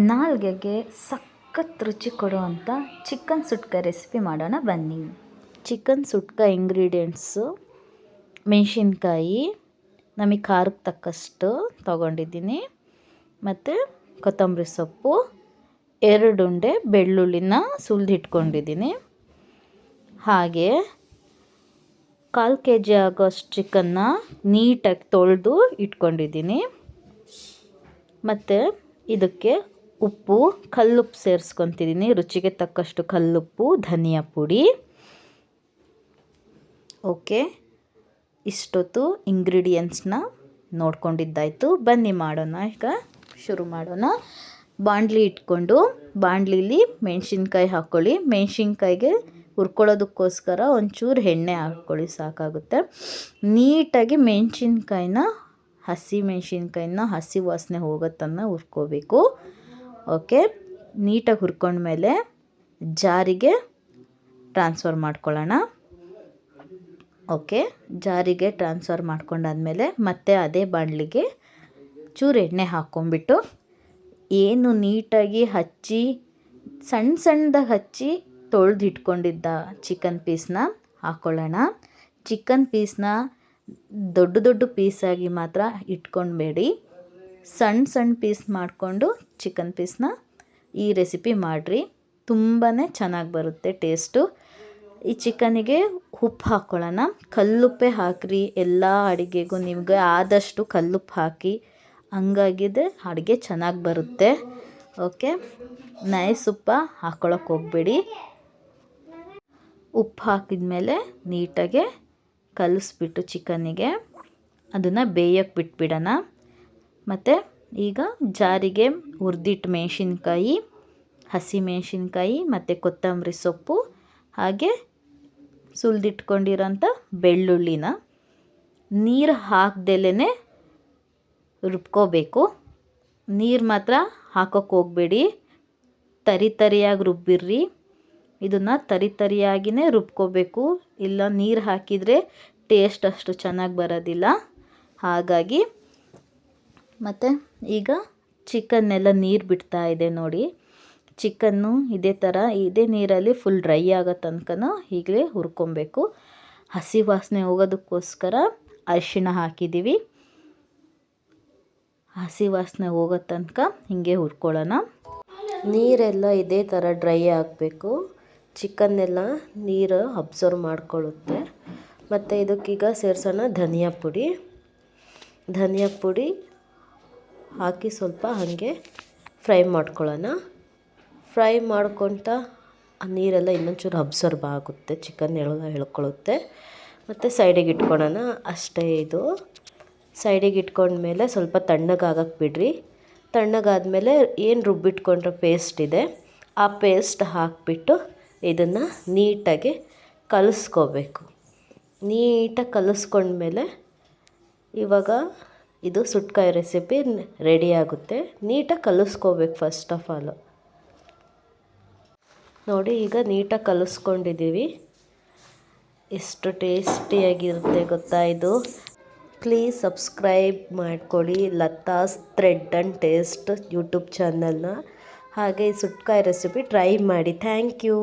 ನಾಲ್ಗೆಗೆ ಸಖತ್ ರುಚಿ ಕೊಡುವಂಥ ಚಿಕನ್ ಸುಟ್ಕ ರೆಸಿಪಿ ಮಾಡೋಣ ಬನ್ನಿ. ಚಿಕನ್ ಸುಟ್ಕ ಇಂಗ್ರೀಡಿಯೆಂಟ್ಸು ಮೆಣಸಿನ್ಕಾಯಿ ನಮಗೆ ಖಾರಕ್ಕೆ ತಕ್ಕಷ್ಟು ತೊಗೊಂಡಿದ್ದೀನಿ, ಮತ್ತು ಕೊತ್ತಂಬರಿ ಸೊಪ್ಪು, 2 ಉಂಡೆ ಬೆಳ್ಳುಳ್ಳಿನ ಸುಲಿದಿಟ್ಕೊಂಡಿದ್ದೀನಿ, ಹಾಗೆ 1/4 kg ಆಗೋಷ್ಟು ಚಿಕನ್ನ ನೀಟಾಗಿ ತೊಳೆದು ಇಟ್ಕೊಂಡಿದ್ದೀನಿ. ಮತ್ತು ಇದಕ್ಕೆ ಉಪ್ಪು, ಕಲ್ಲುಪ್ಪು ಸೇರಿಸ್ಕೊತಿದ್ದೀನಿ, ರುಚಿಗೆ ತಕ್ಕಷ್ಟು ಕಲ್ಲುಪ್ಪು, ಧನಿಯಾ ಪುಡಿ. ಓಕೆ, ಇಷ್ಟೊತ್ತು ಇಂಗ್ರೀಡಿಯೆಂಟ್ಸ್ನ ನೋಡ್ಕೊಂಡಿದ್ದಾಯಿತು. ಬನ್ನಿ ಮಾಡೋಣ. ಈಗ ಶುರು ಮಾಡೋಣ. ಬಾಣಲಿ ಇಟ್ಕೊಂಡು ಬಾಣಲಿಲಿ ಮೆಣಸಿನ್ಕಾಯಿ ಹಾಕ್ಕೊಳ್ಳಿ. ಮೆಣಸಿನ್ಕಾಯಿಗೆ ಹುರ್ಕೊಳ್ಳೋದಕ್ಕೋಸ್ಕರ ಒಂಚೂರು ಎಣ್ಣೆ ಹಾಕ್ಕೊಳ್ಳಿ, ಸಾಕಾಗುತ್ತೆ. ನೀಟಾಗಿ ಮೆಣಸಿನ್ಕಾಯಿನ ಹಸಿ ವಾಸನೆ ಹೋಗೋ ತನಕ ಹುರ್ಕೋಬೇಕು. ಓಕೆ, ನೀಟಾಗಿ ಹುರ್ಕೊಂಡ್ಮೇಲೆ ಜಾರಿಗೆ ಟ್ರಾನ್ಸ್ಫರ್ ಮಾಡ್ಕೊಳ್ಳೋಣ. ಓಕೆ, ಜಾರಿಗೆ ಟ್ರಾನ್ಸ್ಫರ್ ಮಾಡ್ಕೊಂಡಾದ್ಮೇಲೆ ಮತ್ತೆ ಅದೇ ಬಾಣಲಿಗೆ ಚೂರು ಎಣ್ಣೆ ಹಾಕ್ಕೊಂಬಿಟ್ಟು ಏನು ನೀಟಾಗಿ ಹಚ್ಚಿ ಸಣ್ಣದಾಗಿ ಹಚ್ಚಿ ತೊಳೆದಿಟ್ಕೊಂಡಿದ್ದ ಚಿಕನ್ ಪೀಸ್ನ ಹಾಕ್ಕೊಳ್ಳೋಣ. ಚಿಕನ್ ಪೀಸ್ನ ದೊಡ್ಡ ಪೀಸಾಗಿ ಮಾತ್ರ ಇಟ್ಕೊಳ್ಬೇಡಿ, ಸಣ್ಣ ಪೀಸ್ ಮಾಡಿಕೊಂಡು ಚಿಕನ್ ಪೀಸ್ನ ಈ ರೆಸಿಪಿ ಮಾಡಿರಿ, ತುಂಬಾ ಚೆನ್ನಾಗಿ ಬರುತ್ತೆ ಟೇಸ್ಟು. ಈ ಚಿಕನಿಗೆ ಉಪ್ಪು ಹಾಕ್ಕೊಳ್ಳೋಣ. ಕಲ್ಲುಪ್ಪೇ ಹಾಕಿರಿ, ಎಲ್ಲ ಅಡುಗೆಗೂ ನಿಮಗೆ ಆದಷ್ಟು ಕಲ್ಲುಪ್ಪು ಹಾಕಿ, ಹಂಗಾಗಿದೆ ಅಡುಗೆ ಚೆನ್ನಾಗಿ ಬರುತ್ತೆ. ಓಕೆ, ನೈಸ್ ಉಪ್ಪು ಹಾಕ್ಕೊಳ್ಳೋಕೆ ಹೋಗಬೇಡಿ. ಉಪ್ಪು ಹಾಕಿದ ಮೇಲೆ ನೀಟಾಗೆ ಕಲಿಸ್ಬಿಟ್ಟು ಚಿಕನ್ನಿಗೆ ಅದನ್ನು ಬೇಯಕ್ಕೆ ಬಿಟ್ಬಿಡೋಣ. ಮತ್ತು ಈಗ ಜಾರಿಗೆ ಹುರಿದಿಟ್ಟು ಮೆಣಸಿನ್ಕಾಯಿ, ಹಸಿಮೆಣಸಿನ್ಕಾಯಿ ಮತ್ತು ಕೊತ್ತಂಬರಿ ಸೊಪ್ಪು, ಹಾಗೆ ಸುಲಿದಿಟ್ಕೊಂಡಿರೋಂಥ ಬೆಳ್ಳುಳ್ಳಿನ ನೀರು ಹಾಕ್ದಲೇ ರುಬ್ಕೋಬೇಕು. ನೀರು ಮಾತ್ರ ಹಾಕೋಕ್ಕೆ ಹೋಗಬೇಡಿ, ತರಿಯಾಗಿ ರುಬ್ಬಿರ್ರಿ. ಇದನ್ನು ತರಿಯಾಗಿಯೇ ರುಬ್ಕೋಬೇಕು, ಇಲ್ಲ ನೀರು ಹಾಕಿದರೆ ಟೇಸ್ಟ್ ಅಷ್ಟು ಚೆನ್ನಾಗಿ ಬರೋದಿಲ್ಲ. ಹಾಗಾಗಿ ಮತ್ತು ಈಗ ಚಿಕನ್ನೆಲ್ಲ ನೀರು ಬಿಡ್ತಾ ಇದೆ ನೋಡಿ. ಚಿಕನ್ನು ಇದೇ ನೀರಲ್ಲಿ ಫುಲ್ ಡ್ರೈ ಆಗೋ ತನಕ ಹೀಗೆ ಹುರ್ಕೊಬೇಕು. ಹಸಿ ವಾಸನೆ ಹೋಗೋದಕ್ಕೋಸ್ಕರ ಅರಿಶಿಣ ಹಾಕಿದ್ದೀವಿ. ಹಸಿ ವಾಸನೆ ಹೋಗೋ ತನಕ ಹೀಗೆ ಹುರ್ಕೊಳ್ಳೋಣ. ನೀರೆಲ್ಲ ಇದೇ ಥರ ಡ್ರೈ ಆಗಬೇಕು. ಚಿಕನ್ನೆಲ್ಲ ನೀರು ಅಬ್ಸರ್ವ್ ಮಾಡ್ಕೊಳ್ಳುತ್ತೆ. ಮತ್ತು ಇದಕ್ಕೀಗ ಸೇರಿಸೋಣ ಧನಿಯಾ ಪುಡಿ ಹಾಕಿ ಸ್ವಲ್ಪ ಹಾಗೆ ಫ್ರೈ ಮಾಡ್ಕೊಳ್ಳೋಣ. ಫ್ರೈ ಮಾಡ್ಕೊತ ಆ ನೀರೆಲ್ಲ ಇನ್ನೊಂಚೂರು ಅಬ್ಸರ್ವ್ ಆಗುತ್ತೆ, ಚಿಕನ್ ಎಳ್ಕೊಳ್ಳುತ್ತೆ. ಮತ್ತು ಸೈಡಿಗೆ ಇಟ್ಕೊಳ್ಳೋಣ. ಅಷ್ಟೇ, ಇದು ಸೈಡಿಗೆ ಇಟ್ಕೊಂಡ್ಮೇಲೆ ಸ್ವಲ್ಪ ತಣ್ಣಗಾಗಕ್ಕೆ ಬಿಡ್ರಿ. ತಣ್ಣಗಾದ್ಮೇಲೆ ಏನು ರುಬ್ಬಿಟ್ಕೊಂಡ್ರೆ ಪೇಸ್ಟ್ ಇದೆ, ಆ ಪೇಸ್ಟ್ ಹಾಕಿಬಿಟ್ಟು ಇದನ್ನು ನೀಟಾಗಿ ಕಲಿಸ್ಕೋಬೇಕು. ನೀಟಾಗಿ ಕಲಿಸ್ಕೊಂಡ್ಮೇಲೆ ಇವಾಗ ಇದು ಸುಟ್ಕಾಯಿ ರೆಸಿಪಿ ರೆಡಿ ಆಗುತ್ತೆ. ನೀಟಾಗಿ ಕಲಿಸ್ಕೋಬೇಕು ಫಸ್ಟ್ ಆಫ್ ಆಲ್. ನೋಡಿ, ಈಗ ನೀಟಾಗಿ ಕಲಿಸ್ಕೊಂಡಿದ್ದೀವಿ. ಎಷ್ಟು ಟೇಸ್ಟಿಯಾಗಿರುತ್ತೆ ಗೊತ್ತಾ ಇದು. ಪ್ಲೀಸ್ ಸಬ್ಸ್ಕ್ರೈಬ್ ಮಾಡ್ಕೊಳ್ಳಿ Latha's thread and taste YouTube ಚಾನಲ್ನ. ಹಾಗೆ ಈ ಸುಟ್ಕಾಯಿ ರೆಸಿಪಿ ಟ್ರೈ ಮಾಡಿ. Thank you.